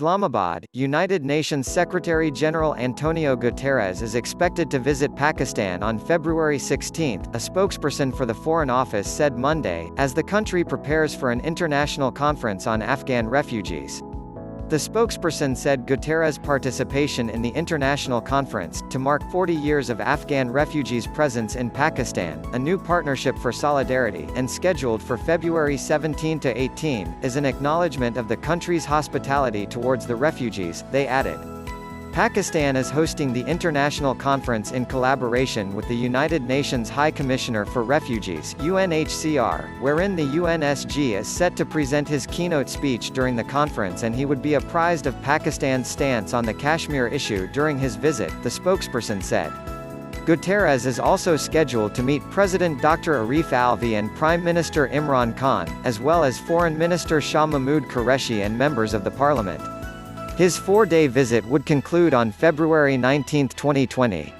Islamabad, United Nations Secretary-General Antonio Guterres is expected to visit Pakistan on February 16, a spokesperson for the Foreign Office said Monday, as the country prepares for an international conference on Afghan refugees. The spokesperson said Guterres' participation in the international conference, to mark 40 years of Afghan refugees' presence in Pakistan, a new partnership for solidarity, and scheduled for February 17 to 18, is an acknowledgement of the country's hospitality towards the refugees, they added. Pakistan is hosting the international conference in collaboration with the United Nations High Commissioner for Refugees (UNHCR), wherein the UNSG is set to present his keynote speech during the conference, and he would be apprised of Pakistan's stance on the Kashmir issue during his visit, the spokesperson said. Guterres is also scheduled to meet President Dr. Arif Alvi and Prime Minister Imran Khan, as well as Foreign Minister Shah Mahmood Qureshi and members of the parliament. His four-day visit would conclude on February 19, 2020.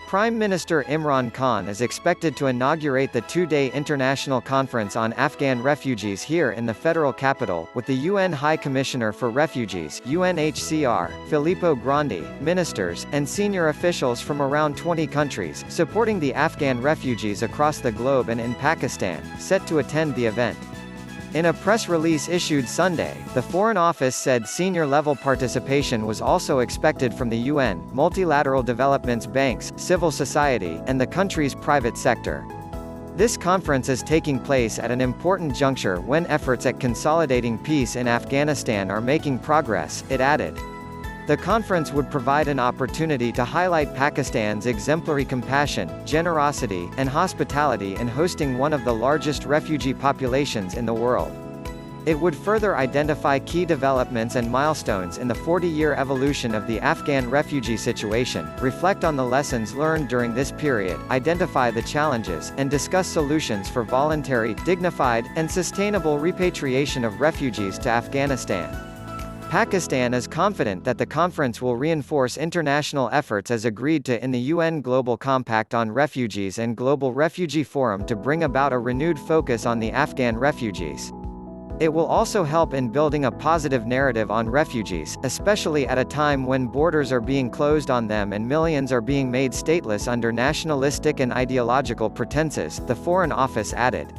Prime Minister Imran Khan is expected to inaugurate the two-day international conference on Afghan refugees here in the federal capital, with the UN High Commissioner for Refugees (UNHCR), Filippo Grandi, ministers, and senior officials from around 20 countries, supporting the Afghan refugees across the globe and in Pakistan, set to attend the event. In a press release issued Sunday, the Foreign Office said senior-level participation was also expected from the UN, multilateral development banks, civil society, and the country's private sector. This conference is taking place at an important juncture when efforts at consolidating peace in Afghanistan are making progress, it added. The conference would provide an opportunity to highlight Pakistan's exemplary compassion, generosity, and hospitality in hosting one of the largest refugee populations in the world. It would further identify key developments and milestones in the 40-year evolution of the Afghan refugee situation, reflect on the lessons learned during this period, identify the challenges, and discuss solutions for voluntary, dignified, and sustainable repatriation of refugees to Afghanistan. Pakistan is confident that the conference will reinforce international efforts as agreed to in the UN Global Compact on Refugees and Global Refugee Forum to bring about a renewed focus on the Afghan refugees. It will also help in building a positive narrative on refugees, especially at a time when borders are being closed on them and millions are being made stateless under nationalistic and ideological pretenses, the Foreign Office added.